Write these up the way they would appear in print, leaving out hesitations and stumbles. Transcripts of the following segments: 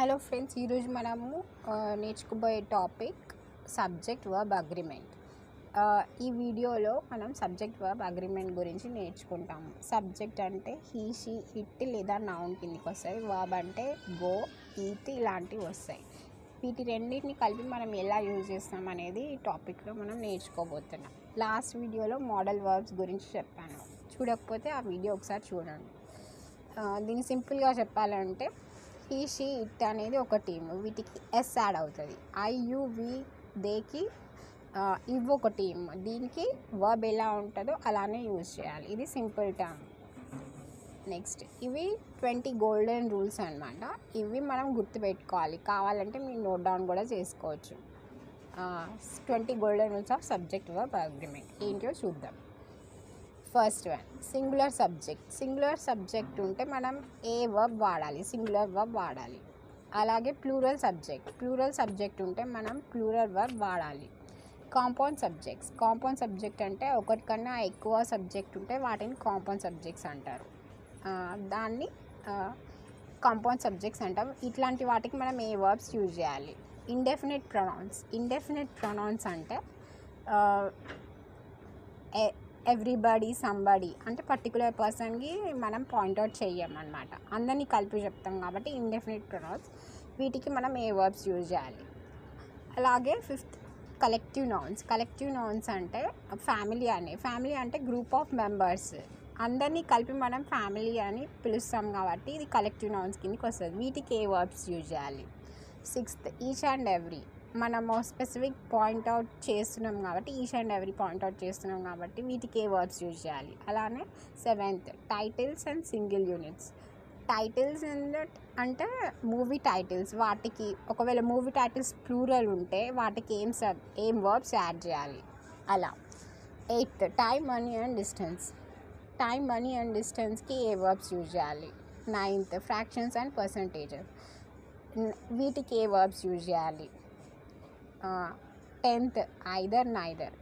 Hello friends, ఈరోజు మనము నేర్చుకోబోయే topic subject verb agreement. ఈ వీడియోలో మనం సబ్జెక్ట్ వర్బ్ అగ్రిమెంట్ గురించి నేర్చుకుంటాము. సబ్జెక్ట్ అంటే హీ, షీ, ఇట్ లేదా నౌన్ కిందకి వస్తాయి. వర్బ్ అంటే గో, ఈట్ ఇలాంటివి వస్తాయి. వీటి రెండింటిని కలిపి మనం ఎలా యూజ్ చేస్తాం అనేది ఈ టాపిక్లో మనం నేర్చుకోబోతున్నాం. లాస్ట్ వీడియోలో మోడల్ వర్బ్స్ గురించి చెప్పాను. చూడకపోతే ఆ వీడియో ఒకసారి చూడండి. దీన్ని సింపుల్గా చెప్పాలంటే హీ, షీ, ఇట్ అనేది ఒక టీమ్, వీటికి ఎస్ యాడ్ అవుతుంది. ఐ, యు, వి, దేకి ఇవి ఒక టీమ్, దీనికి వర్బ్ ఎలా ఉంటుందో అలానే యూజ్ చేయాలి. ఇది సింపుల్ టర్మ్. నెక్స్ట్, ఇవి 20 గోల్డెన్ రూల్స్ అన్నమాట. ఇవి మనం గుర్తుపెట్టుకోవాలి. కావాలంటే మీరు నోట్ డౌన్ కూడా చేసుకోవచ్చు. 20 golden rules of subject verb agreement ఏంటో చూద్దాం. First one, singular subject. Singular subject ఉంటే మనం ఏ వర్బ్ వాడాలి, సింగులర్ వర్బ్ వాడాలి. అలాగే ప్లూరల్ సబ్జెక్ట్ ఉంటే మనం ప్లూరల్ వర్బ్ వాడాలి. కాంపౌండ్ సబ్జెక్ట్ అంటే ఒకటి కన్నా ఎక్కువ సబ్జెక్ట్ ఉంటే వాటిని కాంపౌండ్ సబ్జెక్ట్స్ అంటారు. దాన్ని కాంపౌండ్ సబ్జెక్ట్స్ అంటాం. ఇట్లాంటి వాటికి మనం ఏ వర్బ్స్ యూజ్ చేయాలి. ఇండెఫినిట్ ప్రొనౌన్స్ అంటే ఎవ్రీబడి, సంబడి అంటే పర్టికులర్ పర్సన్కి మనం పాయింట్అవుట్ చెయ్యమన్నమాట. అందరినీ కలిపి చెప్తాం కాబట్టి ఇండెఫినిట్ ప్రొనౌన్స్. వీటికి మనం ఏ వర్బ్స్ యూజ్ చేయాలి. అలాగే ఫిఫ్త్, కలెక్టివ్ నౌన్స్ అంటే ఫ్యామిలీ అంటే గ్రూప్ ఆఫ్ మెంబర్స్, అందరినీ కలిపి మనం ఫ్యామిలీ అని పిలుస్తాం కాబట్టి ఇది కలెక్టివ్ నౌన్స్ కిందకి వస్తుంది. వీటికి ఏ వర్బ్స్ యూజ్ చేయాలి. Sixth, each and every. మనము స్పెసిఫిక్ పాయింట్అవుట్ చేస్తున్నాం కాబట్టి వీటికి ఏ వర్బ్స్ యూజ్ చేయాలి. అలానే seventh, titles and single units. Titles అంటే మూవీ టైటిల్స్, వాటికి ఒకవేళ మూవీ టైటిల్స్ ప్లూరల్ ఉంటే వాటికి ఏం వర్బ్స్ యాడ్ చేయాలి అలా. ఎయిత్, టైమ్, మనీ అండ్ డిస్టెన్స్కి ఏ వర్బ్స్ యూజ్ చేయాలి. నైన్త్, ఫ్రాక్షన్స్ అండ్ పర్సంటేజెస్, వీటికి ఏ వర్బ్స్ యూజ్ చేయాలి. 10th, neither.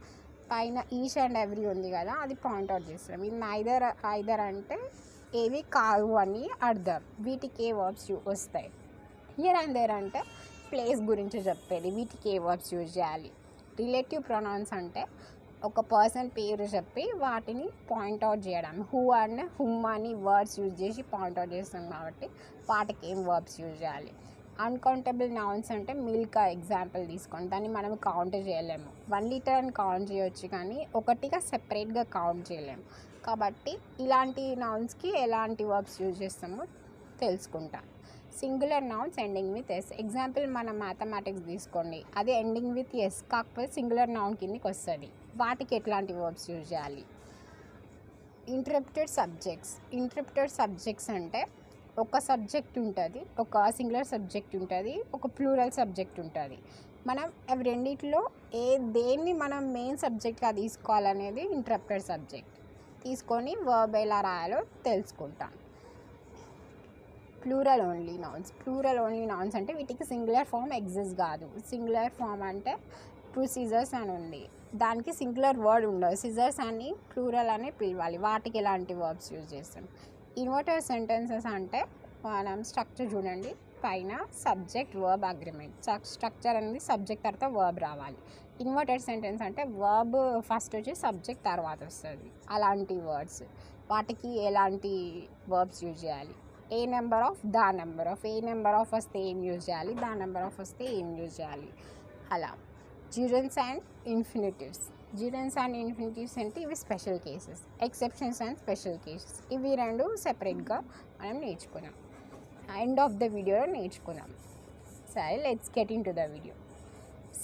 పైన ఈచ్ అండ్ ఎవ్రీ ఉంది కదా, అది పాయింట్అవుట్ చేస్తాం. ఇది ఐదర్ అంటే ఏవి కావు అని అర్థం. వీటికి ఏ వర్బ్స్ వస్తాయి. హియర్ అండ్ దేర్ అంటే ప్లేస్ గురించి చెప్పేది. వీటికి ఏ వర్బ్స్ యూజ్ చేయాలి. రిలేటివ్ ప్రొనౌన్స్ అంటే ఒక పర్సన్ పేరు చెప్పి వాటిని పాయింట్అవుట్ చేయడం. హూ అండ్ హుమ్ అని వర్డ్స్ యూజ్ చేసి పాయింట్అవుట్ చేస్తాం కాబట్టి వాటికి ఏం వర్బ్స్ యూజ్ చేయాలి. అన్కౌంటబుల్ నౌన్స్ అంటే మిల్క్ ఎగ్జాంపుల్ తీసుకోండి. దాన్ని మనం కౌంట్ చేయలేము. 1 లీటర్ అని కౌంట్ చేయొచ్చు కానీ ఒకటిగా సెపరేట్గా కౌంట్ చేయలేము. కాబట్టి ఇలాంటి నౌన్స్కి ఎలాంటి వర్బ్స్ యూజ్ చేస్తామో తెలుసుకుంటాం. Singular nouns ending with S. Example మనం మ్యాథమెటిక్స్ తీసుకోండి, అది ఎండింగ్ విత్ ఎస్ కాకపోతే సింగులర్ నౌన్ కిందకి వస్తుంది. వాటికి ఎట్లాంటి వర్బ్స్ యూజ్ చేయాలి. ఇంటరప్టెడ్ సబ్జెక్ట్స్ అంటే ఒక సబ్జెక్ట్ ఉంటుంది, ఒక సింగులర్ సబ్జెక్ట్ ఉంటుంది, ఒక ప్లూరల్ సబ్జెక్ట్ ఉంటుంది. మనం అవి రెండిట్లో దేన్ని మనం మెయిన్ సబ్జెక్ట్గా తీసుకోవాలనేది ఇంటరప్టెడ్ సబ్జెక్ట్ తీసుకొని వర్బ్ ఎలా రాయాలో తెలుసుకుంటాం. ప్లూరల్ ఓన్లీ నౌన్స్ అంటే వీటికి సింగులర్ ఫామ్ ఎగ్జిస్ట్ కాదు. సింగులర్ ఫామ్ అంటే ఇప్పుడు సిజర్స్ అని ఉంది, దానికి సింగులర్ వర్డ్ ఉండదు. సిజర్స్ అని ప్లూరల్ అని పిలవాలి. వాటికి ఎలాంటి వర్బ్స్ యూజ్ చేస్తాం. ఇన్వర్టెడ్ సెంటెన్సెస్ అంటే మనం స్ట్రక్చర్ చూడండి, పైన సబ్జెక్ట్ వర్బ్ అగ్రిమెంట్. స్ట్రక్చర్ అనేది సబ్జెక్ట్ తర్వాత వర్బ్ రావాలి. ఇన్వర్టెడ్ సెంటెన్స్ అంటే వర్బ్ ఫస్ట్ వచ్చి సబ్జెక్ట్ తర్వాత వస్తుంది. అలాంటి వర్డ్స్ వాటికి ఎలాంటి వర్బ్స్ యూజ్ చేయాలి. A number of a number of వస్తే ఏం యూజ్ చేయాలి, దా నెంబర్ ఆఫ్ వస్తే ఏం యూజ్ చేయాలి అలా. జిరెన్స్ అండ్ ఇన్ఫినిటివ్స్ అంటే ఇవి special cases. Exceptions and special cases ఇవి రెండు సెపరేట్గా మనం నేర్చుకున్నాం. ఎండ్ ఆఫ్ ద వీడియోలో నేర్చుకున్నాం. సరే, let's get into the video.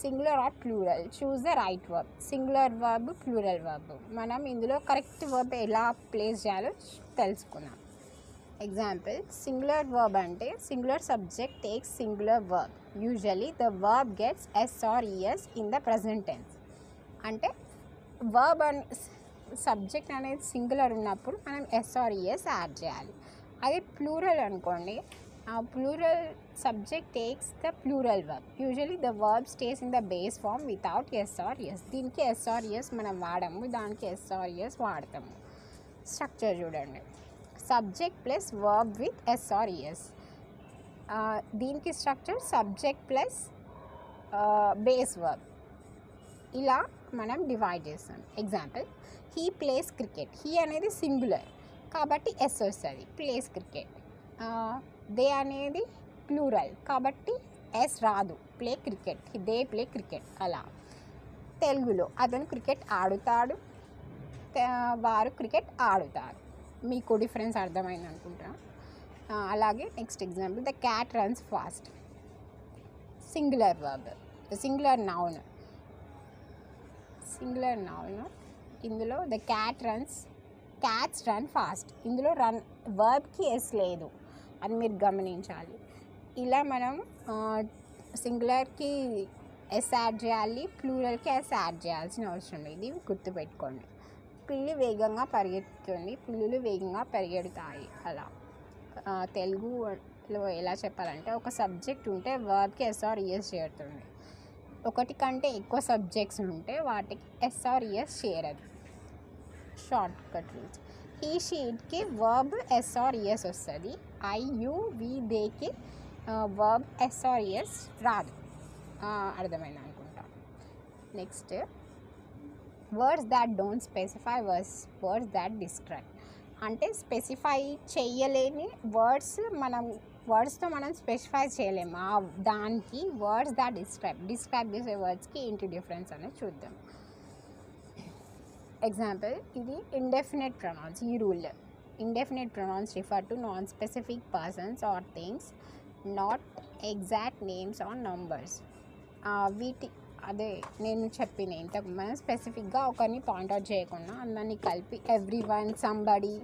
Singular or plural, choose the right verb. Singular verb, plural verb, మనం ఇందులో కరెక్ట్ వర్బ్ ఎలా ప్లేస్ చేయాలో తెలుసుకున్నాం. ఎగ్జాంపుల్, సింగులర్ వర్బ్ అంటే singular subject takes singular verb. Usually the verb gets S or ES in the present tense. అంటే verb subject అనేది singular ఉన్నప్పుడు మనం ఎస్ ఆర్ ఈఎస్ యాడ్ చేయాలి. అదే ప్లూరల్ అనుకోండి, plural subject takes the plural verb. Usually the verb stays in the base form without S or S. దీనికి S or S మనం వాడము, దానికి ఎస్ ఆర్ ఎస్ వాడతాము. స్ట్రక్చర్ చూడండి, subject plus verb with S or S. దీనికి structure subject plus base verb ఇలా మనం divide చేస్తాం. Example, he plays cricket. He అనేది సింగులర్ కాబట్టి ఎస్ వస్తుంది, ప్లేస్ క్రికెట్. దే అనేది ప్లూరల్ కాబట్టి ఎస్ రాదు, play cricket, they play cricket. అలా తెలుగులో అతను క్రికెట్ ఆడుతాడు, వారు క్రికెట్ ఆడుతారు. మీకు డిఫరెన్స్ అర్థమైంది అనుకుంటా. అలాగే next example, the cat runs fast. Singular verb, singular noun. ఇందులో ద క్యాట్స్ రన్ ఫాస్ట్. ఇందులో రన్ వర్బ్కి ఎస్ లేదు, అది మీరు గమనించాలి. ఇలా మనం సింగులర్కి ఎస్ యాడ్ చేయాలి, ప్లూరల్కి ఎస్ యాడ్ చేయాల్సిన అవసరం లేదు. ఇది గుర్తుపెట్టుకోండి. పిల్లి వేగంగా పరిగెత్తుతుంది, పిల్లులు వేగంగా పరిగెడతాయి. అలా తెలుగులో ఎలా చెప్పాలంటే, ఒక సబ్జెక్ట్ ఉంటే వర్బ్కి ఎస్ ఆర్ ఈఎస్ చేరుతుంది. ఒకటి కంటే ఎక్కువ సబ్జెక్ట్స్ ఉంటే వాటికి ఎస్ ఆర్ ఈఎస్ చేరదు. Short cut rules. ఈ షీట్కి వర్బ్ ఎస్ ఆర్ ఈఎస్ వస్తుంది. ఐ యు వి దేకి వర్బ్ ఎస్ ఆర్ ఈఎస్ రాదు. అర్థమైంది అనుకుంటా. Next, words that don't specify words that describe. అంటే స్పెసిఫై చేయలేని వర్డ్స్తో మనం స్పెసిఫై చేయలేము. దానికి వర్డ్స్ దాట్ డిస్క్రైబ్ చేసే వర్డ్స్కి ఏంటి డిఫరెన్స్ అనేది చూద్దాం. ఎగ్జాంపుల్, ఇది ఇండెఫినెట్ ప్రొనౌన్స్. ఈ rule, indefinite pronouns refer to non specific persons or things, not exact names or numbers. అదే నేను చెప్పిన ఇంతకు మనం స్పెసిఫిక్గా ఒకరిని పాయింట్అవుట్ చేయకుండా అందరినీ కలిపి ఎవ్రీవన్, సంబడి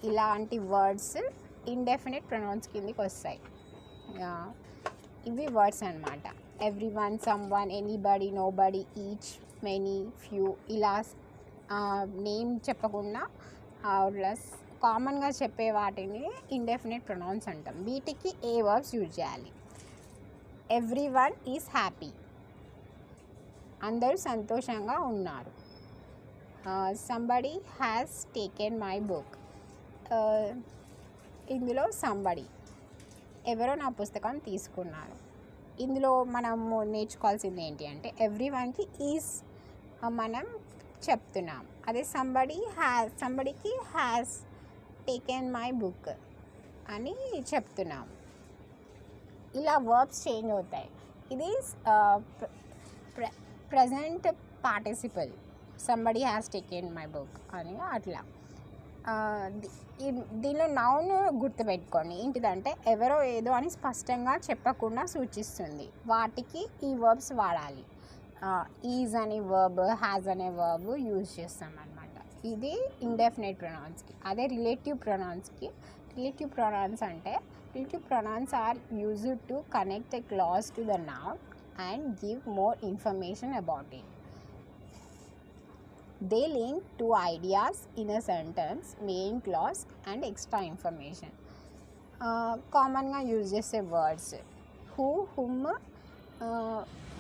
ఇలాంటి వర్డ్స్ ఇండెఫినెట్ ప్రొనౌన్స్ కిందకి వస్తాయి. ఇవి వర్డ్స్ అన్నమాట. Everyone, someone, anybody, nobody, each, many, few. ఇలా నేమ్ చెప్పకుండా కామన్గా చెప్పే వాటిని ఇండెఫినెట్ ప్రొనౌన్స్ అంటాం. వీటికి ఏ వర్బ్స్ యూజ్ చేయాలి? ఎవ్రీవన్ ఈజ్ హ్యాపీ, అందరూ సంతోషంగా ఉన్నారు. Somebody has taken my book. ఇందులో సంబడి ఎవరో నా పుస్తకం తీసుకున్నారు. ఇందులో మనము నేర్చుకోవాల్సింది ఏంటి అంటే, ఎవ్రీవన్కి ఈజ్ మనం చెప్తున్నాం. అదే సంబడికి హ్యాస్ టేకెన్ మై బుక్ అని చెప్తున్నాం. ఇలా వర్బ్స్ చేంజ్ అవుతాయి. ఇది present participle, somebody has taken my book అని. అట్లా దీనిలో నౌన్ గుర్తుపెట్టుకోండి. ఏంటిదంటే ఎవరో ఏదో అని స్పష్టంగా చెప్పకుండా సూచిస్తుంది. వాటికి ఈ వర్బ్స్ వాడాలి. ఈజ్ అనే వర్బ్, హ్యాజ్ అనే వర్బ్ యూజ్ చేస్తాం అన్నమాట. ఇది ఇండెఫినెట్ ప్రొనౌన్స్కి. అదే రిలేటివ్ ప్రొనౌన్స్కి, relative pronouns are used to connect a clause to the noun and give more information about it. They link two ideas in a sentence, main clause and extra information. కామన్గా use చేసే words who, whom,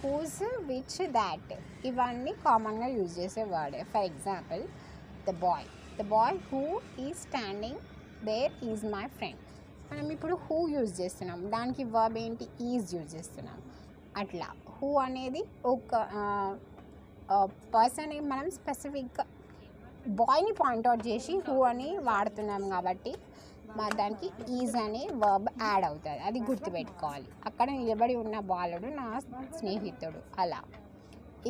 whose, which, that ఇవన్నీ కామన్గా use చేసే word. For example, the boy who is standing there is my friend. మనం ఇప్పుడు who use చేస్తున్నాం, దానికి verb ఏంటి? ఈజ్ యూజ్ చేస్తున్నాం. అట్లా హూ అనేది ఒక పర్సన్ మనం స్పెసిఫిక్గా బాయ్ని పాయింట్అవుట్ చేసి హూ అని వాడుతున్నాం కాబట్టి దానికి ఈజ్ అనే వర్బ్ యాడ్ అవుతుంది. అది గుర్తుపెట్టుకోవాలి. అక్కడ నిలబడి ఉన్న బాలుడు నా స్నేహితుడు. అలా.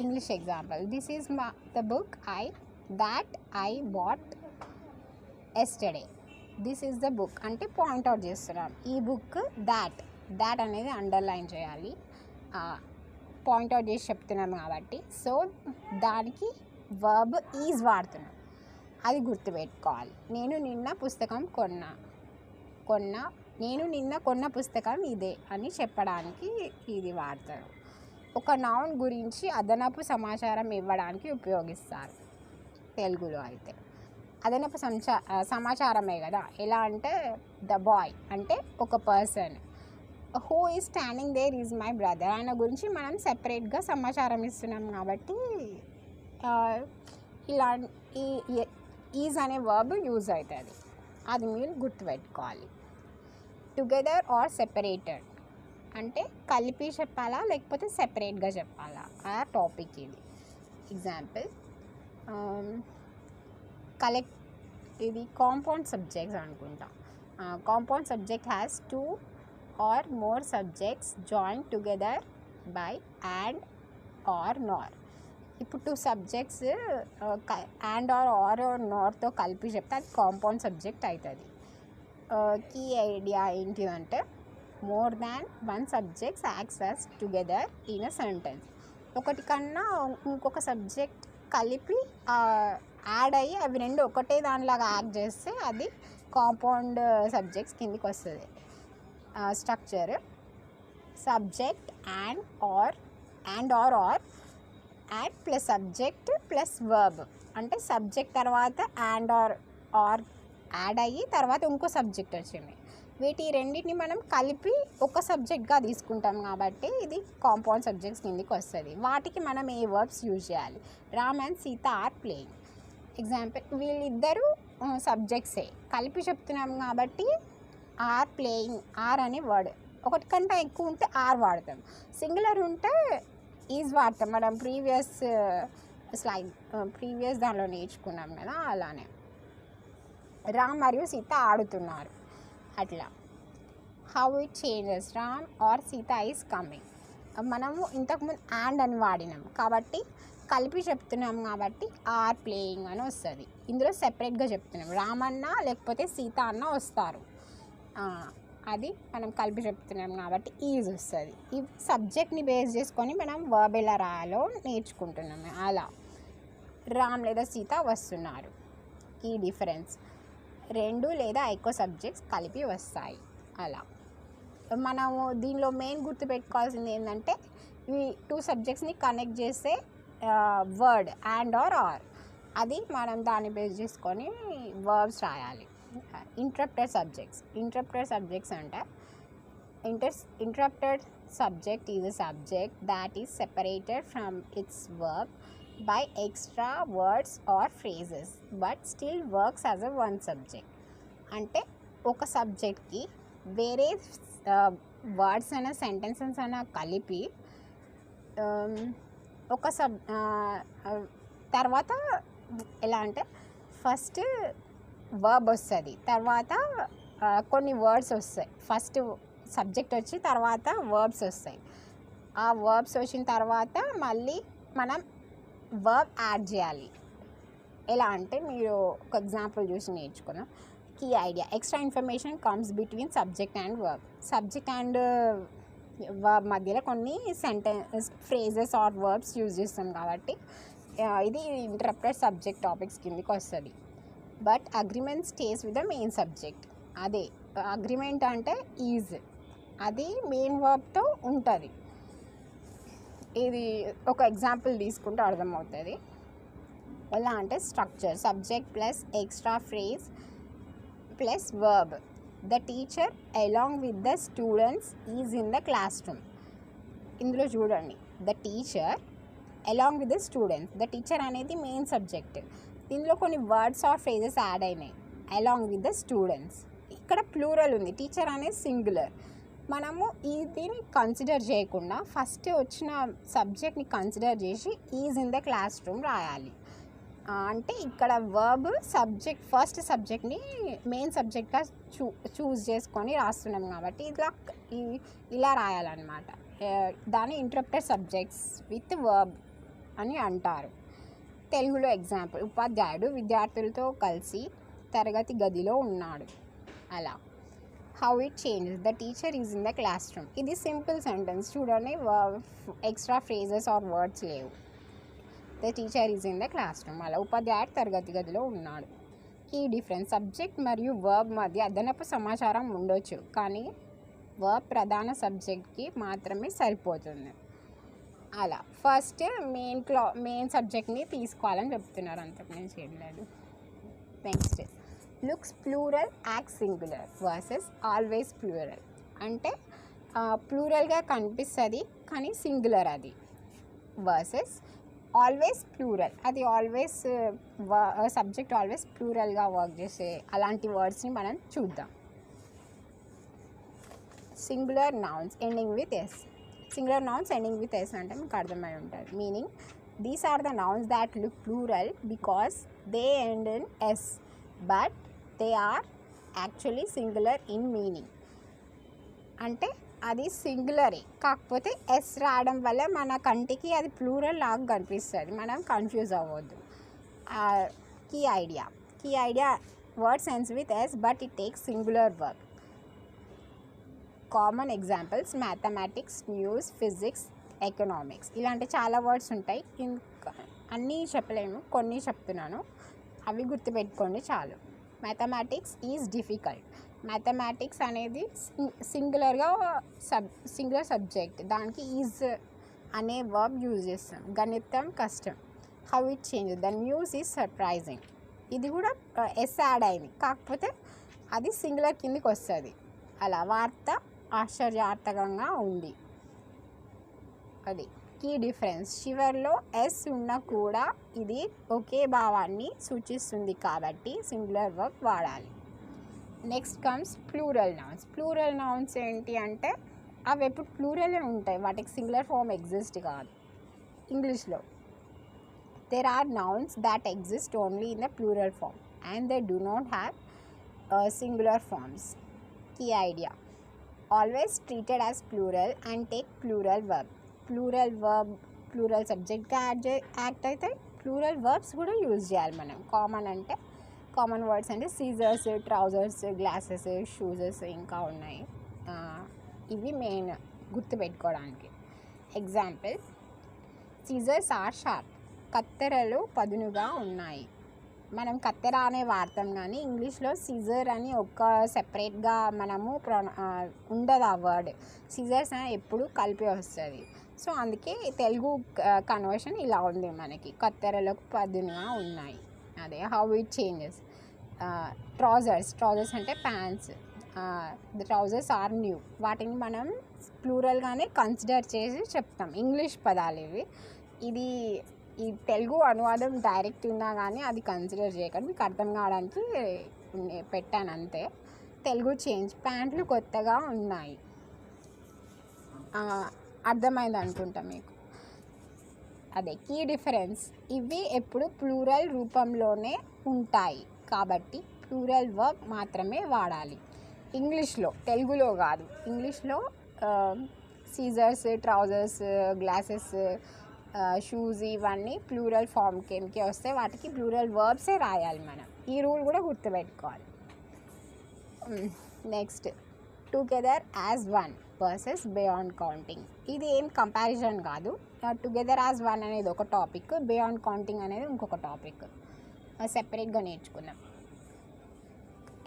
English example, this is the book that I bought yesterday. This is the book అంటే పాయింట్అవుట్ చేస్తున్నాం. ఈ బుక్ దాట్ అనేది అండర్లైన్ చేయాలి, పాయింట్అవుట్ చేసి చెప్తున్నాం కాబట్టి. సో దానికి వర్బ్ ఈజ్ వాడుతున్నాం. అది గుర్తుపెట్టుకోవాలి. నేను నిన్న కొన్న పుస్తకం ఇదే అని చెప్పడానికి ఇది వాడతారు. ఒక నౌన్ గురించి అదనపు సమాచారం ఇవ్వడానికి ఉపయోగిస్తారు. తెలుగులో అయితే అదనపు సమాచారమే కదా. ఎలా అంటే, ద బాయ్ అంటే ఒక person, who is standing there is my brother, ఆయన గురించి మనం సెపరేట్గా సమాచారం ఇస్తున్నాం కాబట్టి ఇలా ఈజ్ అనే వర్బ్ యూజ్ అవుతుంది. అది మీరు గుర్తుపెట్టుకోవాలి. టుగెదర్ ఆర్ సెపరేటెడ్ అంటే కలిపి చెప్పాలా లేకపోతే సెపరేట్గా చెప్పాలా ఆ టాపిక్ ఇది. ఎగ్జాంపుల్ కలెక్ట్ ఇది కాంపౌండ్ సబ్జెక్ట్స్ అనుకుంటా. Compound subject has 2 or more subjects joined together by and or nor. ఇప్పుడు 2 సబ్జెక్ట్స్ అండ్ ఆర్ నార్తో కలిపి చెప్తే అది కాంపౌండ్ సబ్జెక్ట్ అవుతుంది. కీ ఐడియా ఏంటిదంటే more than 1 subjects acts as together in a sentence. ఒకటి కన్నా ఇంకొక సబ్జెక్ట్ కలిపి యాడ్ అయ్యి అవి రెండు ఒకటే దానిలాగా యాక్ట్ చేస్తే అది కాంపౌండ్ సబ్జెక్ట్స్ కిందికి వస్తుంది. Structure subject and or add plus subject plus verb అంటే సబ్జెక్ట్ తర్వాత అండ్ ఆర్ యాడ్ అయ్యి తర్వాత ఇంకో సబ్జెక్ట్ వచ్చింది. వీటి రెండింటిని మనం కలిపి ఒక సబ్జెక్ట్గా తీసుకుంటాం కాబట్టి ఇది కాంపౌండ్ సబ్జెక్ట్స్ కిందికి వస్తుంది. వాటికి మనం ఏ వర్బ్స్ యూజ్ చేయాలి? Ram and Sita are playing. Example వీళ్ళిద్దరూ సబ్జెక్ట్సే కలిపి చెప్తున్నాం కాబట్టి ఆర్ ప్లేయింగ్ ఆర్ అనే వర్డ్. ఒకటి కంటే ఎక్కువ ఉంటే ఆర్ వాడతాం, సింగులర్ ఉంటే ఈజ్ వాడతాం. మనం ప్రీవియస్ దానిలో నేర్చుకున్నాం కదా, అలానే రామ్ మరియు సీత ఆడుతున్నారు అట్లా. How it changes Ram or Sita is coming. మనము ఇంతకుముందు అండ్ అని వాడినాం కాబట్టి కలిపి చెప్తున్నాం కాబట్టి ఆర్ ప్లేయింగ్ అని వస్తుంది. ఇందులో సెపరేట్గా చెప్తున్నాం రామ్ అన్న లేకపోతే సీత అన్న వస్తారు, అది మనం కలిపి చెప్తున్నాం కాబట్టి ఈజ్ వస్తుంది. ఈ సబ్జెక్ట్ని బేస్ చేసుకొని మనం వర్బ్ ఎలా రాయాలో నేర్చుకుంటున్నాము. అలా రామ్ లేదా సీత వస్తున్నారు. ఈ డిఫరెన్స్ 2 లేదా ఎక్కువ సబ్జెక్ట్స్ కలిపి వస్తాయి. అలా మనము దీనిలో మెయిన్ గుర్తుపెట్టుకోవాల్సింది ఏంటంటే ఈ 2 సబ్జెక్ట్స్ని కనెక్ట్ చేసే వర్డ్ అండ్ ఆర్ అది మనం దాన్ని బేస్ చేసుకొని వర్బ్స్ రాయాలి. ఇంటరప్టెడ్ సబ్జెక్ట్స్ అంటే interrupted subject is a subject that is separated from its verb by extra words or phrases but still works as a one subject. అంటే ఒక సబ్జెక్ట్కి వేరే వర్డ్స్ అయినా సెంటెన్సెస్ అయినా కలిపి ఒక తర్వాత ఎలా అంటే ఫస్ట్ వర్బ్ వస్తుంది, తర్వాత కొన్ని వర్డ్స్ వస్తాయి. ఫస్ట్ సబ్జెక్ట్ వచ్చి తర్వాత వర్బ్స్ వస్తాయి. ఆ వర్బ్స్ వచ్చిన తర్వాత మళ్ళీ మనం వర్బ్ యాడ్ చేయాలి. ఎలా అంటే మీరు ఒక ఎగ్జాంపుల్ చూసి నేర్చుకున్నాం. Key idea extra information comes between subject and verb. Subject and verb మధ్యలో కొన్ని ఫ్రేజెస్ ఆర్ వర్బ్స్ యూజ్ చేస్తాం కాబట్టి ఇది ఇంటరప్టెడ్ సబ్జెక్ట్ టాపిక్స్ కిందకి వస్తుంది. But agreement stays with the main subject. అదే అగ్రిమెంట్ అంటే ఈజ్, అది మెయిన్ వర్బ్తో ఉంటుంది. ఇది ఒక ఎగ్జాంపుల్ తీసుకుంటే అర్థమవుతుంది. ఎలా అంటే structure subject plus extra phrase plus verb. The teacher along with the students is in the class room. ఇందులో చూడండి the teacher along with the students. The teacher అనేది మెయిన్ సబ్జెక్ట్. దీనిలో కొన్ని వర్డ్స్ ఆర్ ఫ్రేజెస్ యాడ్ అయినాయి along with the students. ఇక్కడ plural ఉంది, teacher అనేది singular. మనము దీన్ని కన్సిడర్ చేయకుండా ఫస్ట్ వచ్చిన సబ్జెక్ట్ని కన్సిడర్ చేసి is in the class room రాయాలి. అంటే ఇక్కడ వర్బ్ సబ్జెక్ట్ ఫస్ట్ సబ్జెక్ట్ని మెయిన్ సబ్జెక్ట్గా చూస్ చేసుకొని రాస్తున్నాం కాబట్టి ఇలా రాయాలన్నమాట. దాన్ని ఇంటరప్టెడ్ సబ్జెక్ట్స్ విత్ వర్బ్ అని అంటారు. తెలుగులో ఎగ్జాంపుల్ ఉపాధ్యాయుడు విద్యార్థులతో కలిసి తరగతి గదిలో ఉన్నాడు. అలా how it changes the teacher is in the class room. ఇది సింపుల్ సెంటెన్స్ చూడండి, ఎక్స్ట్రా ఫ్రేజెస్ ఆర్ వర్డ్స్ లేవు. The teacher is in the class room. అలా ఉపాధ్యాయుడు తరగతి గదిలో ఉన్నాడు. కీ డిఫరెన్స్ సబ్జెక్ట్ మరియు వర్బ్ మధ్య అదనపు సమాచారం ఉండొచ్చు, కానీ వర్బ్ ప్రధాన సబ్జెక్ట్కి మాత్రమే సరిపోతుంది. అలా ఫస్ట్ మెయిన్ సబ్జెక్ట్ని తీసుకోవాలని చెప్తున్నారు, అంతకుమించి చేయలేదు. Next looks plural act singular versus always plural. అంటే ప్లూరల్గా కనిపిస్తుంది కానీ సింగులర్ అది. వర్సెస్ ఆల్వేస్ ప్లూరల్, అది ఆల్వేస్ సబ్జెక్ట్ ఆల్వేస్ ప్లూరల్గా వర్క్ చేసే అలాంటి వర్డ్స్ని మనం చూద్దాం. Singular nouns ending with S. Singular nouns ending with S అంటే మీకు అర్థమై ఉంటుంది. Meaning these are the nouns that look plural because they end in S but they are actually singular in meaning. అంటే అది సింగులరే, కాకపోతే ఎస్ రావడం వల్ల మన కంటికి అది ప్లూరల్ లాగా కనిపిస్తుంది. మనం కన్ఫ్యూజ్ అవ్వద్దు. Key idea words ends with S but it takes singular verb. Common examples mathematics, news, physics, economics. ఇలాంటి చాలా వర్డ్స్ ఉంటాయి. అన్నీ చెప్పలేము, కొన్ని చెప్తున్నాను, అవి గుర్తుపెట్టుకోండి చాలు. Mathematics is difficult. మ్యాథమెటిక్స్ అనేది సింగులర్ సబ్జెక్ట్, దానికి ఈజ్ అనే వర్బ్ యూజ్ చేస్తాం. గణితం కష్టం. How it change, the news is surprising. ఇది కూడా ఎస్ యాడ్ అయింది, కాకపోతే అది సింగులర్ కిందికి వస్తుంది. అలా వార్త ఆశ్చర్యార్థకంగా ఉంది. అది కీ డిఫరెన్స్. చివర్లో ఎస్ ఉన్నా కూడా ఇది ఒకే భావాన్ని సూచిస్తుంది కాబట్టి సింగులర్ వర్బ్ వాడాలి. Next comes plural nouns. Plural nouns ఏంటి అంటే అవి ఎప్పుడు ప్లూరలే ఉంటాయి, వాటికి సింగులర్ ఫామ్ ఎగ్జిస్ట్ కాదు. ఇంగ్లీష్లో there are nouns that exist only in the plural form and they do not have singular forms. Key idea: always treated as plural and take plural verb. Plural subject గా act అయితే plural verbs కూడా use చేయాలి మనం. Common words అంటే scissors, trousers, glasses, shoes, ఇంకా ఉన్నాయి. ఇవి main గుర్తుపెట్టుకోవడానికి. Example: scissors are sharp. కత్తెరలు పదునుగా ఉన్నాయి. మనం కత్తెర అనే వాడతాం కానీ ఇంగ్లీష్లో సీజర్ అని ఒక సెపరేట్గా మనము ఉండదు ఆ వర్డ్. సీజర్స్ అని ఎప్పుడు కలిపి వస్తుంది. సో అందుకే తెలుగు కన్వర్షన్ ఇలా ఉంది మనకి, కత్తెరలకు పదునుగా ఉన్నాయి. అదే హౌ ఇట్ చేంజెస్. ట్రౌజర్స్ అంటే pants. The trousers are new. వాటిని మనం ప్లూరల్గానే కన్సిడర్ చేసి చెప్తాం. ఇంగ్లీష్ పదాలు ఇవి. ఇది ఈ తెలుగు అనువాదం డైరెక్ట్ ఉన్నా కానీ అది కన్సిడర్ చేయకండి, మీకు అర్థం కావడానికి పెట్టాను అంతే. తెలుగు చేంజ్. ప్యాంట్లు కొత్తగా ఉన్నాయి. అర్థమైంది అనుకుంటా మీకు. అదే కీ డిఫరెన్స్. ఇవి ఎప్పుడు ప్లూరల్ రూపంలోనే ఉంటాయి కాబట్టి ప్లూరల్ వర్బ్ మాత్రమే వాడాలి ఇంగ్లీష్లో, తెలుగులో కాదు. ఇంగ్లీష్లో సీజర్స్, ట్రౌజర్స్, గ్లాసెస్, షూస్ ఇవన్నీ ప్లూరల్ ఫామ్ కిందకి వస్తే వాటికి ప్లూరల్ వర్బ్సే రాయాలి మనం. ఈ రూల్ కూడా గుర్తుపెట్టుకోవాలి. Next together as one versus beyond counting. ఇది ఏం కంపారిజన్ కాదు. టుగెదర్ యాజ్ వన్ అనేది ఒక టాపిక్, బియాండ్ కౌంటింగ్ అనేది ఇంకొక టాపిక్. సెపరేట్గా నేర్చుకుందాం.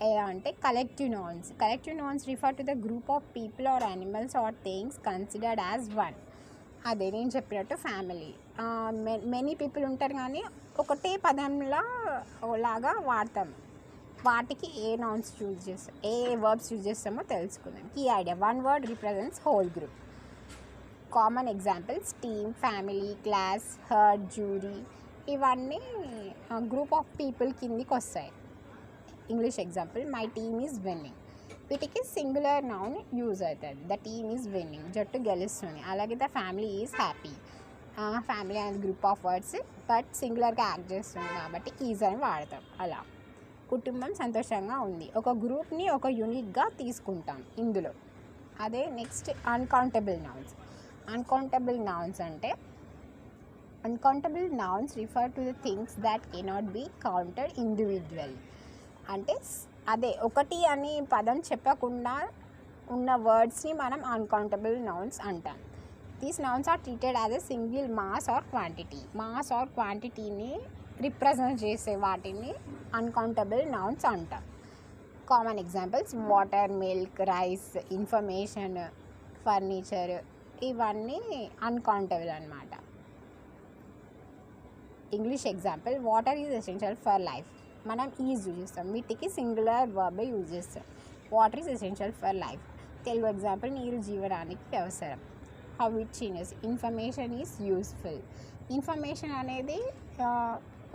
ఎలా అంటే collective nouns refer to the group of people or animals or things considered as one. అదే నేను చెప్పినట్టు ఫ్యామిలీ, మెనీ పీపుల్ ఉంటారు కానీ ఒకటే పదంలా లాగా వాడతాం. వాటికి ఏ నౌన్స్ యూజ్ చేస్తాం, ఏ వర్బ్స్ యూజ్ చేస్తామో తెలుసుకుందాం. Key idea: one word represents whole group. Common examples team, family, class, herd, jury. ఇవన్నీ గ్రూప్ ఆఫ్ పీపుల్ కిందికి వస్తాయి. English example: my team is winning. వీటికి సింగులర్ నౌన్ యూజ్ అవుతుంది. ద టీమ్ ఈజ్ విన్నింగ్, జట్టు గెలుస్తుంది. అలాగే the family is happy. Family అనేది group of words but సింగులర్గా యాక్ట్ చేస్తుంది కాబట్టి ఈజ్ అని వాడతాం. అలా కుటుంబం సంతోషంగా ఉంది. ఒక గ్రూప్ని ఒక యూనిట్గా తీసుకుంటాం ఇందులో. అదే నెక్స్ట్ అన్కౌంటబుల్ నౌన్స్ అంటే uncountable nouns refer to the things that cannot be counted individually. అంటే అదే ఒకటి అని పదం చెప్పకుండా ఉన్న వర్డ్స్ని మనం అన్కౌంటబుల్ నౌన్స్ అంటాం. These nouns are treated as a single mass or క్వాంటిటీని రిప్రజెంట్ చేసే వాటిని అన్కౌంటబుల్ నౌన్స్ అంటాం. Common examples: water, milk, rice, information, furniture. ఇవన్నీ అన్కౌంటబుల్ అన్నమాట. English example: water is essential for life. మనం ఈజ్ యూజ్ చేస్తాం, వీటికి సింగులర్ వర్బ్ యూజ్ చేస్తాం. Water is essential for life. Telugu example: నీరు జీవనానికి అవసరం. How it changes. Information is useful. Information అనేది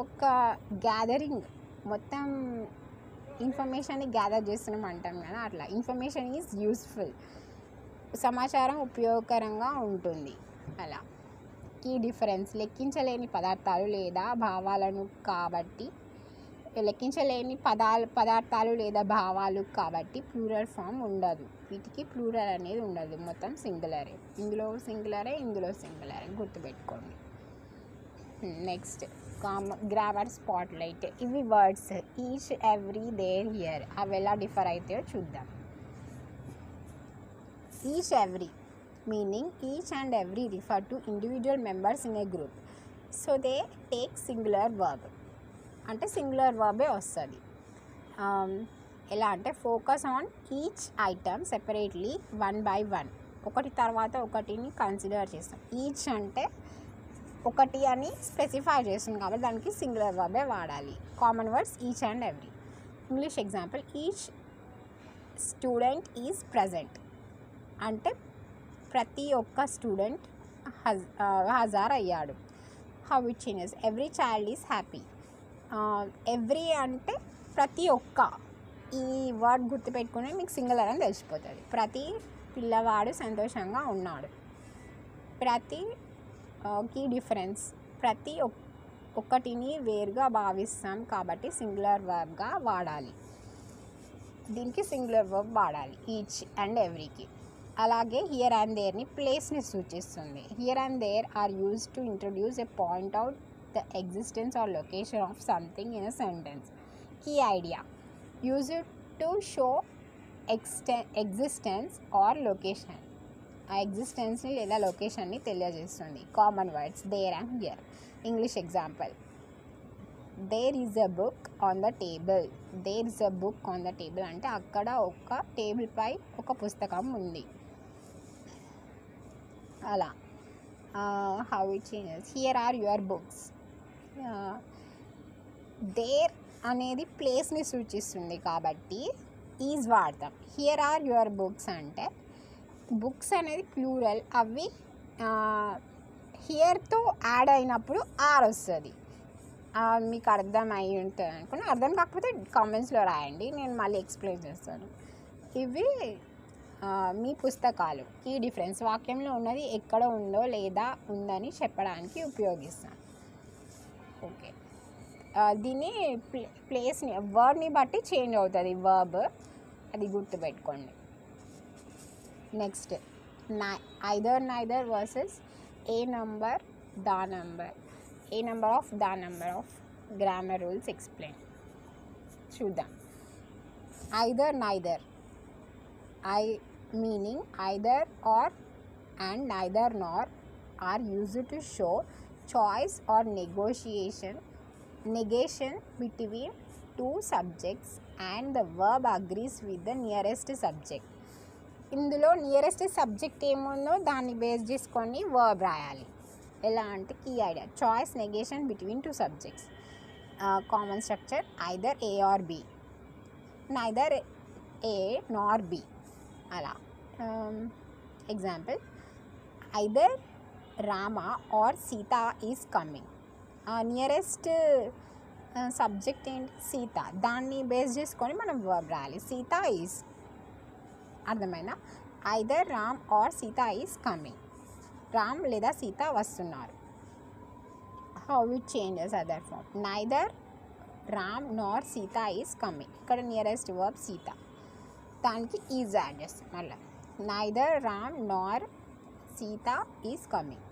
ఒక గ్యాదరింగ్, మొత్తం ఇన్ఫర్మేషన్ని గ్యాదర్ చేస్తున్నాం అంటాం కదా, అట్లా ఇన్ఫర్మేషన్ ఈజ్ యూస్ఫుల్. సమాచారం ఉపయోగకరంగా ఉంటుంది. అలా కీ డిఫరెన్స్ లెక్కించలేని పదార్థాలు లేదా భావాలను కాబట్టి లెక్కించలేని పదార్థాలు లేదా భావాలు కాబట్టి ప్లూరల్ ఫామ్ ఉండదు. వీటికి ప్లూరల్ అనేది ఉండదు, మొత్తం సింగులరే. ఇందులో సింగులరే, ఇందులో సింగులరే, గుర్తుపెట్టుకోండి. Next grammar spotlight. ఇవి words each, every, there, here. అవి ఎలా డిఫర్ అవుతాయో చూద్దాం. Each, every meaning each and every refer to individual members in a group, so they take singular verb. అంటే సింగులర్ వర్బే వస్తుంది. ఎలా అంటే focus on each item separately one by one. ఒకటి తర్వాత ఒకటిని కన్సిడర్ చేస్తాం. ఈచ్ అంటే ఒకటి అని స్పెసిఫై చేస్తుంది కాబట్టి దానికి సింగులర్ వర్బే వాడాలి. Common words each and every. English example each student is present అంటే ప్రతి ఒక్క స్టూడెంట్ హాజరయ్యాడు. How it changes every child is happy. Every అంటే ప్రతి ఒక్క. ఈ వర్డ్ గుర్తుపెట్టుకుని మీకు సింగులర్ అని తెలిసిపోతుంది. ప్రతి పిల్లవాడు సంతోషంగా ఉన్నాడు. ప్రతి కీ డిఫరెన్స్ ప్రతి ఒక్కటిని వేరుగా భావిస్తాం కాబట్టి సింగులర్ వర్బ్గా వాడాలి. దీనికి సింగులర్ వర్బ్ వాడాలి ఈచ్ అండ్ ఎవ్రీకి. అలాగే హియర్ అండ్ దేర్ని ప్లేస్ని సూచిస్తుంది. Here and there are used to introduce a point out the existence or location of something in a sentence. Key idea used to show existence or location. ఆ ఎగ్జిస్టెన్స్ని లేదా లొకేషన్ని తెలియజేస్తుంది. Common words there and here. English example there is a book on the table. There is a book on the table అంటే అక్కడ ఒక టేబుల్పై ఒక పుస్తకం ఉంది. అలా how it changes here are your books. There అనేది ప్లేస్ని సూచిస్తుంది కాబట్టి ఈజ్ వాడతాం. హియర్ ఆర్ యువర్ బుక్స్ అంటే బుక్స్ అనేది ప్లూరల్. అవి హియర్తో యాడ్ అయినప్పుడు ఆర్ వస్తుంది. మీకు అర్థం అయి ఉంటుంది అనుకుని, అర్థం కాకపోతే కామెంట్స్లో రాయండి, నేను మళ్ళీ ఎక్స్ప్లెయిన్ చేస్తాను. ఇవి మీ పుస్తకాలు. ఈ డిఫరెన్స్ వాక్యంలో ఉన్నది ఎక్కడ ఉందో లేదా ఉందని చెప్పడానికి ఉపయోగిస్తాను. ఓకే, దీన్ని ప్లేస్ని వర్డ్ని బట్టి చేంజ్ అవుతుంది వర్బ్, అది గుర్తుపెట్టుకోండి. Next either neither versus a number the number. A number of the number of grammar rules explain చూద్దాం. Either neither meaning either or and neither nor are used to show choice or negation between two subjects and the verb agrees with the nearest subject. ఇందులో nearest subject ఏముందో దాన్ని base చేసుకొని verb రాయాలి. ఎలా అంటే key idea choice negation between two subjects. Common structure either A or B, neither A nor B. అలా example either Rama or Sita is coming. Nearest subject ఏంటి సీత, దాన్ని బేస్ చేసుకొని మనం వర్బ్ రాయాలి. సీత ఈజ్, అర్థమైనా? Either Ram or Sita is coming. Ram లేదా సీత వస్తున్నారు. How it changes other form neither Ram Nar Sita is coming. ఇక్కడ నియరెస్ట్ వర్బ్ సీత, దానికి ఈజ్ యాడ్ చేస్తాం. మళ్ళీ neither Ram Nar Sita is coming.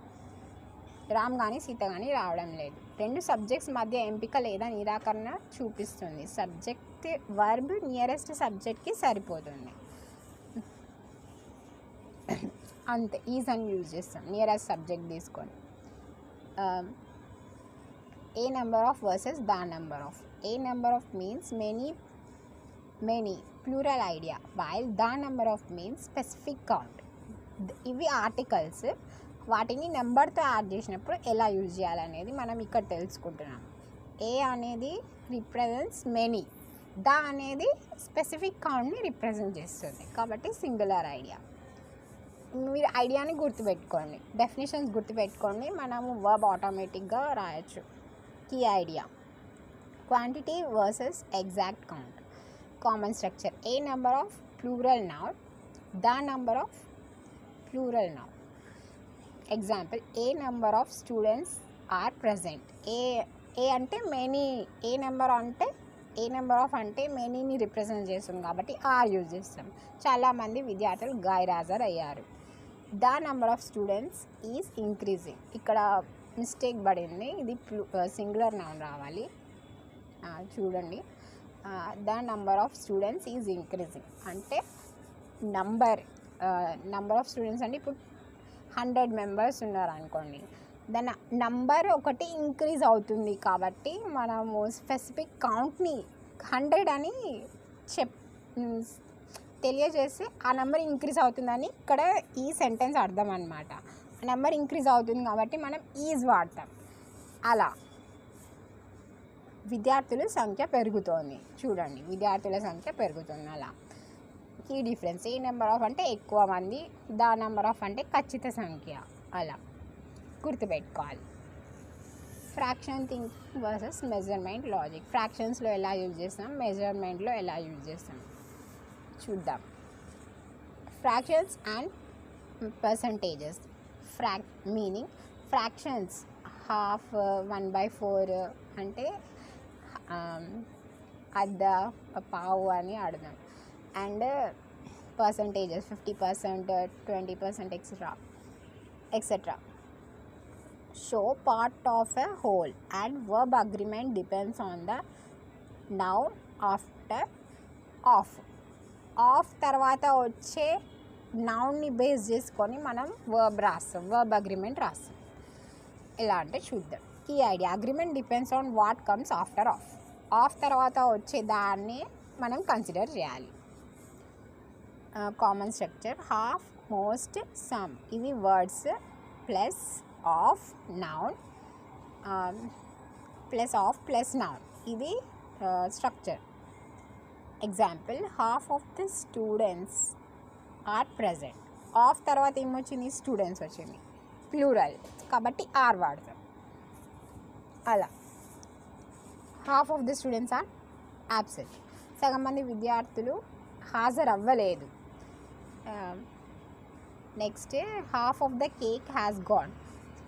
Ram కానీ సీత కానీ రావడం లేదు. రెండు సబ్జెక్ట్స్ మధ్య ఎంపిక లేదా నిరాకరణ చూపిస్తుంది. సబ్జెక్ట్ వర్బ్ నియరెస్ట్ సబ్జెక్ట్కి సరిపోతుంది, అంతే. ఈజ్ అని యూజ్ చేస్తాం నియరెస్ట్ సబ్జెక్ట్ తీసుకొని. A number of versus the number of. A number of means many plural idea, while the number of means specific count. ఇవి ఆర్టికల్స్, వాటిని నెంబర్తో యాడ్ చేసినప్పుడు ఎలా యూజ్ చేయాలనేది మనం ఇక్కడ తెలుసుకుంటున్నాం. ఏ అనేది రిప్రజెంట్స్ మెనీ, ద అనేది స్పెసిఫిక్ కౌంట్ని రిప్రజెంట్ చేస్తుంది కాబట్టి సింగులర్ ఐడియా. మీరు ఐడియాని గుర్తుపెట్టుకోండి, డెఫినేషన్స్ గుర్తుపెట్టుకోండి, మనము వర్బ్ ఆటోమేటిక్గా రాయొచ్చు. Key idea quantity versus exact count. Common structure a number of plural noun, the number of plural noun. Example, a number of students are present. A అంటే మెనీ, ఏ నెంబర్ ఆఫ్ అంటే మెనీని represent చేస్తుంది కాబట్టి are use చేస్తాం. చాలామంది విద్యార్థులు గైర్హాజరు అయ్యారు. The number of students is increasing. ఇక్కడ mistake పడింది, ఇది సింగులర్ నౌన్ రావాలి. చూడండి, the number of students is increasing అంటే నంబర్ ఆఫ్ స్టూడెంట్స్ అంటే ఇప్పుడు 100 మెంబర్స్ ఉన్నారు అనుకోండి, దాని నంబర్ ఒకటి ఇంక్రీజ్ అవుతుంది కాబట్టి మనము స్పెసిఫిక్ కౌంట్ని 100 అని తెలియజేసి ఆ నెంబర్ ఇంక్రీజ్ అవుతుందని ఇక్కడ ఈ సెంటెన్స్ అర్థం అనమాట. ఆ నెంబర్ ఇంక్రీజ్ అవుతుంది కాబట్టి మనం ఈజ్ వాడతాం. అలా విద్యార్థుల సంఖ్య పెరుగుతోంది. చూడండి, విద్యార్థుల సంఖ్య పెరుగుతుంది. అలా key difference, a number of అంటే ఎక్కువ మంది, ద నెంబర్ ఆఫ్ అంటే ఖచ్చిత సంఖ్య. అలా గుర్తుపెట్టుకోవాలి. Fraction thinking versus measurement logic. ఫ్రాక్షన్స్లో ఎలా యూజ్ చేస్తాం, మెజర్మెంట్లో ఎలా యూజ్ చేస్తాం చూద్దాం. Fractions and percentages. Meaning fractions, half, 1/4 అంటే అర్ధ, పావు అని అర్థం. And percentages 50%, 20%, etcetera. Show part of a whole and verb agreement depends on the noun after of. తర్వాత వచ్చే నౌన్ని బేస్ చేసుకొని మనం వర్బ్ అగ్రిమెంట్ రాస్తాం. ఎలా అంటే చూద్దాం. ఈ idea, agreement depends on what comes after of తర్వాత వచ్చే దాన్ని మనం కన్సిడర్ చేయాలి. Common structure, half, most, some ఇవి words plus of noun, plus noun, ఇది structure. Example, half of the students are present. Of తర్వాత ఏమొచ్చింది, స్టూడెంట్స్ వచ్చింది, ప్లూరల్ కాబట్టి ఆర్ వాడతాం. అలా half of the students are absent. సగం మంది విద్యార్థులు హాజరు అవ్వలేదు. Next, half of the cake has gone.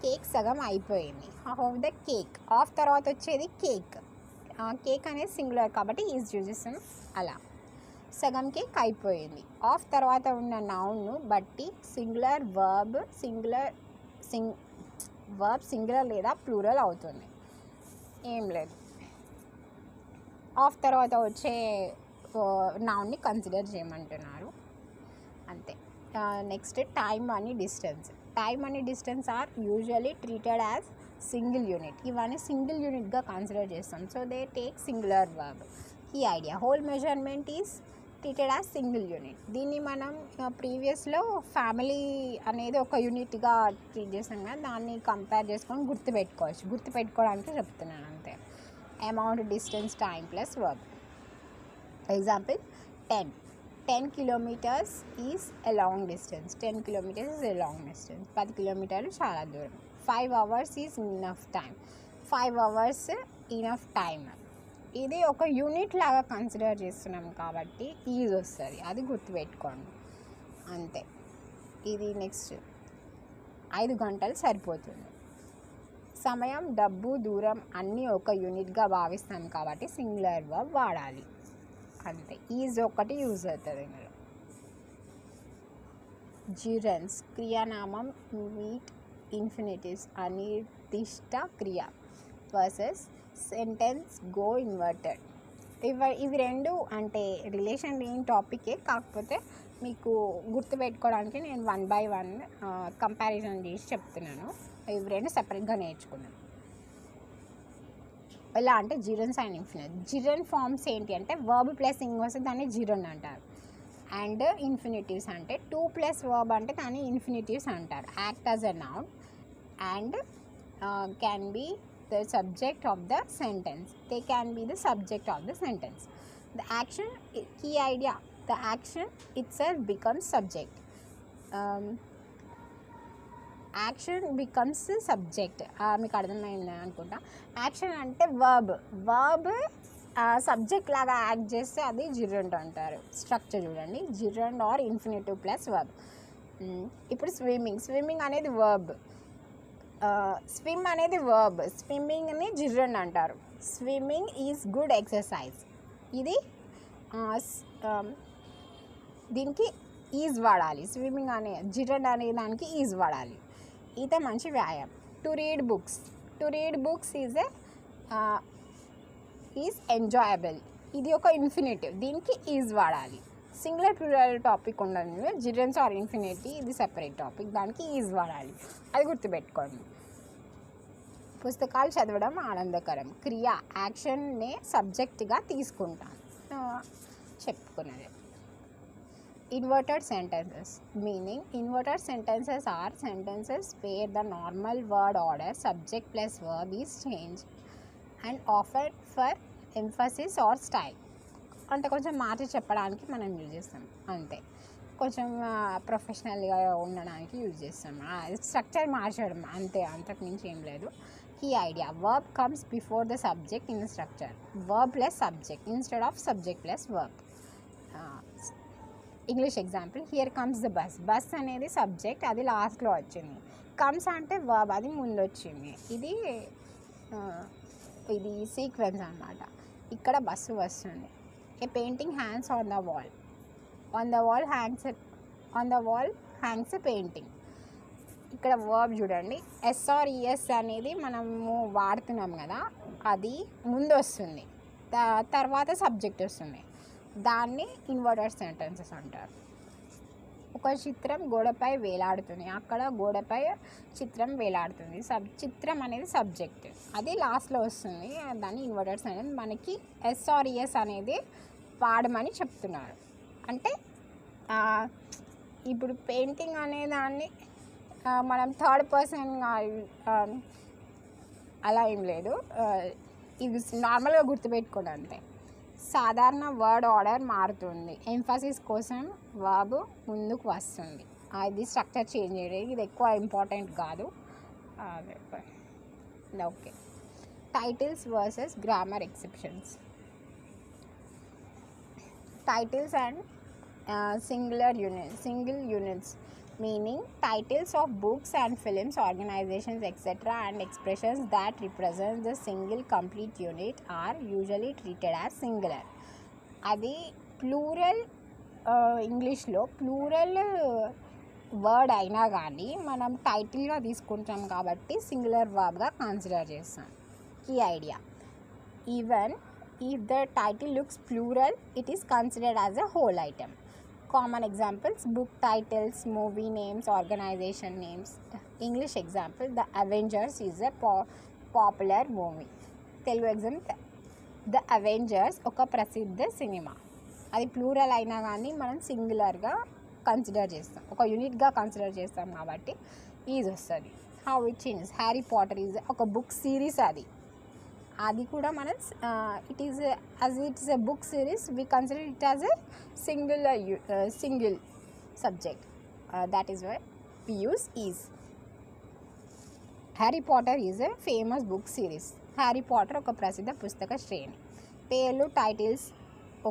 Cake సగం అయిపోయింది. Half of the cake, of తర్వాత వచ్చేది కేక్. కేక్ అనేది సింగులర్ కాబట్టి ఈజ్ యూజ్ చేస్తాం. అలా సగం కేక్ అయిపోయింది. ఆఫ్ తర్వాత ఉన్న నౌన్ను బట్టి వర్బ్ సింగులర్ లేదా ప్లూరల్ అవుతుంది. ఏం లేదు, ఆఫ్ తర్వాత వచ్చే నౌన్ని కన్సిడర్ చేయమంటున్నారు అంతే. నెక్స్ట్, టైమ్ అని డిస్టెన్స్. టైమ్ అని distance are usually treated as single unit. ఇవన్నీ సింగిల్ యూనిట్గా కన్సిడర్ చేస్తాం. So they take singular verb. ఈ idea, whole measurement is treated as single unit. దీన్ని మనం ప్రీవియస్లో ఫ్యామిలీ అనేది ఒక యూనిట్గా ట్రీట్ చేస్తాం కదా, దాన్ని కంపేర్ చేసుకొని గుర్తుపెట్టుకోవడానికి చెప్తున్నాను అంతే. Amount, distance, time plus verb. Example, 10 kilometers is a long distance. 10 kilometers is a long distance. 10 కిలోమీటర్లు చాలా దూరం. 5 hours is enough time. 5 hours enough time. ఇది ఒక యూనిట్ లాగా కన్సిడర్ చేస్తున్నాం కాబట్టి ఈజ్ వస్తుంది, అది గుర్తుపెట్టుకోండి అంతే. ఇది నెక్స్ట్, 5 గంటలు సరిపోతుంది. సమయం, డబ్బు, దూరం అన్నీ ఒక యూనిట్గా భావిస్తాం కాబట్టి సింగులర్ వర్బ్ వాడాలి అంతే. ఈజ్ ఒకటి యూజ్ అవుతుంది ఇందులో. జిరన్స్, క్రియానామం మీట్ ఇన్ఫినిటివ్స్, అనిర్దిష్ట క్రియ వర్సెస్ సెంటెన్స్ గో ఇన్వర్టెడ్. ఇవి రెండు అంటే రిలేషన్ లేని టాపికే, కాకపోతే మీకు గుర్తుపెట్టుకోవడానికి నేను 1 by 1 కంపారిజన్ చేసి చెప్తున్నాను. ఇవి రెండు సపరేట్గా నేర్చుకున్నాను. ఎలా అంటే జిరన్స్ అండ్ ఇన్ఫినిట్. జిరన్ ఫార్మ్స్ ఏంటి అంటే వర్బ్ ప్లస్ ఇంగ్ వస్తే దాన్ని జిరన్ అంటారు. అండ్ ఇన్ఫినిటివ్స్ అంటే 2+ వర్బ్ అంటే దాన్ని ఇన్ఫినిటివ్స్ అంటారు. Act as a noun and can be the subject of the sentence. They can be the subject of the sentence. The action, key idea, the action itself becomes subject. Action becomes subject. మీకు అర్థమైంది అనుకుంటా. Action అంటే verb subject లాగా act చేస్తే అది gerund అంటారు. Structure చూడండి, gerund or infinitive plus verb. ఇప్పుడు స్విమ్మింగ్ అనేది వర్బ్. స్విమ్ అనేది వర్బ్. స్విమ్మింగ్ని జిర్రన్ అంటారు. Swimming is good exercise. ఇది దీనికి ఈజ్ వాడాలి. స్విమ్మింగ్ అనే జిర్రన్ అనే దానికి ఈజ్ వాడాలి. ఈత మంచి వ్యాయామం. To read books is enjoyable. ఇది ఒక ఇన్ఫినిటివ్. దీనికి ఈజ్ వాడాలి. సింగులర్ ప్లూరల్ టాపిక్ ఉండదు. జిర్రన్స్ ఆర్ ఇన్ఫినిటీ, ఇది సెపరేట్ టాపిక్. దానికి ఈజ్ వాడాలి. అది గుర్తుపెట్టుకోండి. పుస్తకాలు చదవడం ఆనందకరం. క్రియ యాక్షన్నే సబ్జెక్ట్గా తీసుకుంటాను చెప్పుకున్నది. Inverted sentences meaning. Inverted sentences are sentences where the normal word order subject plus verb is change and offer for emphasis or style. అంటే కొంచెం మార్చి చెప్పడానికి మనం యూజ్ చేస్తాం అంతే. కొంచెం ప్రొఫెషనల్గా ఉండడానికి యూజ్ చేస్తాం. స్ట్రక్చర్ మార్చడం అంతే, అంతకుమించి ఏం లేదు. Key idea. Verb comes before the subject in structure. Verb plus subject instead of subject plus verb. English example. Here comes the bus అనేది సబ్జెక్ట్, అది లాస్ట్లో వచ్చింది. కమ్స్ అంటే వర్బ్, అది ముందు వచ్చింది. ఇది సీక్వెన్స్ అన్నమాట. ఇక్కడ బస్సు వస్తుంది. A painting hangs on the wall. On the wall hangs a painting. ఇక్కడ వర్బ్ చూడండి. ఎస్ఆర్ఈఎస్ అనేది మనము వాడుతున్నాం కదా, అది ముందు వస్తుంది, తర్వాత సబ్జెక్ట్ వస్తుంది. దాన్ని ఇన్వర్టెడ్ సెంటెన్సెస్ అంటారు. ఒక చిత్రం గోడపై వేలాడుతుంది. అక్కడ గోడపై చిత్రం వేలాడుతుంది. చిత్రం అనేది సబ్జెక్ట్, అది లాస్ట్లో వస్తుంది. దాన్ని ఇన్వర్టెడ్ సెంటెన్స్. మనకి ఎస్ఆర్ఈఎస్ అనేది వాడమని చెప్తున్నారు. అంటే ఇప్పుడు పెయింటింగ్ అనే దాన్ని మనం థర్డ్ పర్సన్ అలా ఏం లేదు, ఇది నార్మల్గా గుర్తుపెట్టుకోండి అంతే. సాధారణ వర్డ్ ఆర్డర్ మారుతుంది. ఎంఫసిస్ కోసం వర్బ్ ముందుకు వస్తుంది. ఇది స్ట్రక్చర్ చేంజ్ చేయడం, ఇది ఎక్కువ ఇంపార్టెంట్ కాదు. Okay. Titles versus grammar exceptions. Titles and single units meaning titles of books and films, organizations, etc. and expressions that represent the single complete unit are usually treated as singular. అది plural. ఇంగ్లీష్లో plural word అయినా కానీ మనం టైటిల్గా తీసుకుంటాం కాబట్టి singular వర్బ్గా consider చేస్తాం. ఈ idea. Even if the title looks plural, it is considered as a whole item. Common examples: book titles, movie names, organization names. English example: The Avengers is a popular movie. Telugu example: The Avengers oka prasidha cinema. అది plural అయినా కానీ మనం సింగులర్గా consider చేస్తాం, ఒక యూనిట్గా consider చేస్తాం కాబట్టి is వస్తుంది. How it changes. Harry Potter is ఒక బుక్ సిరీస్, అది కూడా మనం it's a book series, we consider it as a single subject. That is why we use is. Harry Potter is a famous book series. Harry Potter ఒక ప్రసిద్ధ పుస్తక శ్రేణి. పేర్లు titles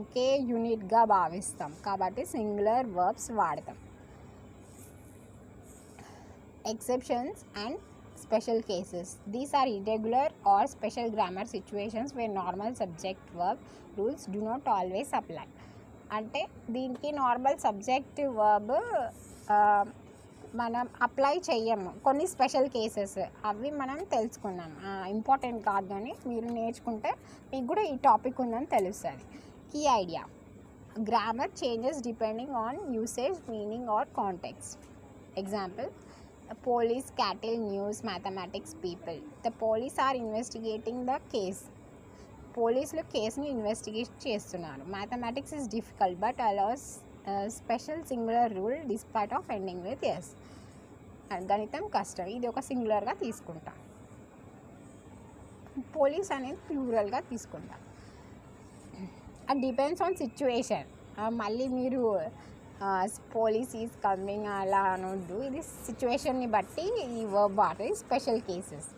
ఒకే యూనిట్గా భావిస్తాం కాబట్టి సింగులర్ వర్బ్స్ వాడతాం. Exceptions and special cases. These are irregular or special grammar situations where normal subject verb rules do not always apply. అంటే దీనికి నార్మల్ సబ్జెక్ట్ వర్బ్ మనం అప్లై చెయ్యము. కొన్ని స్పెషల్ కేసెస్ అవి మనం తెలుసుకున్నాం. ఇంపార్టెంట్ కాదు కానీ మీరు నేర్చుకుంటే మీకు కూడా ఈ టాపిక్ ఉందని తెలుస్తుంది. Key idea. Grammar changes depending on usage, meaning or context. Example: police, cattle, news, mathematics, people. The police are investigating the case. పోలీసులు కేసుని ఇన్వెస్టిగేట్ చేస్తున్నారు. Mathematics is difficult but allows special singular rule despite of ending with S. గణితం కష్టం, ఇది ఒక సింగులర్గా తీసుకుంటాం. Police అనేది ప్లూరల్గా తీసుకుంటాం. అది డిపెండ్స్ ఆన్ సిచ్యువేషన్. మళ్ళీ మీరు పోలీస్ ఈజ్ కమింగ్ అలా అనొద్దు, ఇది సిచ్యువేషన్ని బట్టి ఈ వర్బ్ వాడతాయి. స్పెషల్ కేసెస్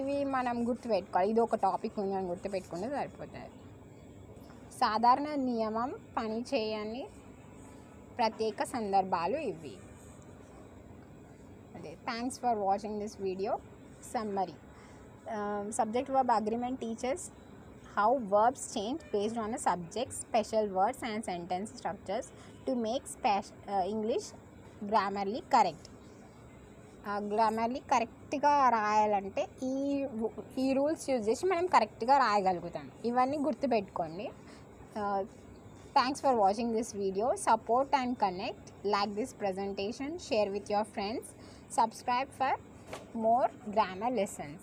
ఇవి మనం గుర్తుపెట్టుకోవాలి. ఇది ఒక టాపిక్ ఉంది అని గుర్తుపెట్టుకుంటే సరిపోతుంది. సాధారణ నియమం, పని చేయని ప్రత్యేక సందర్భాలు ఇవి. Thanks for watching this video. Summary. Subject verb agreement teaches how verbs change based on the subject, special words and sentence structures to make English grammarly correct. Grammarly కరెక్ట్గా రాయాలంటే ఈ రూల్స్ యూజ్ చేసి మనం కరెక్ట్గా రాయగలుగుతాం. ఇవన్నీ గుర్తుపెట్టుకోండి. Thanks for watching this video. Support and connect, like this presentation, share with your friends, subscribe for more grammar lessons.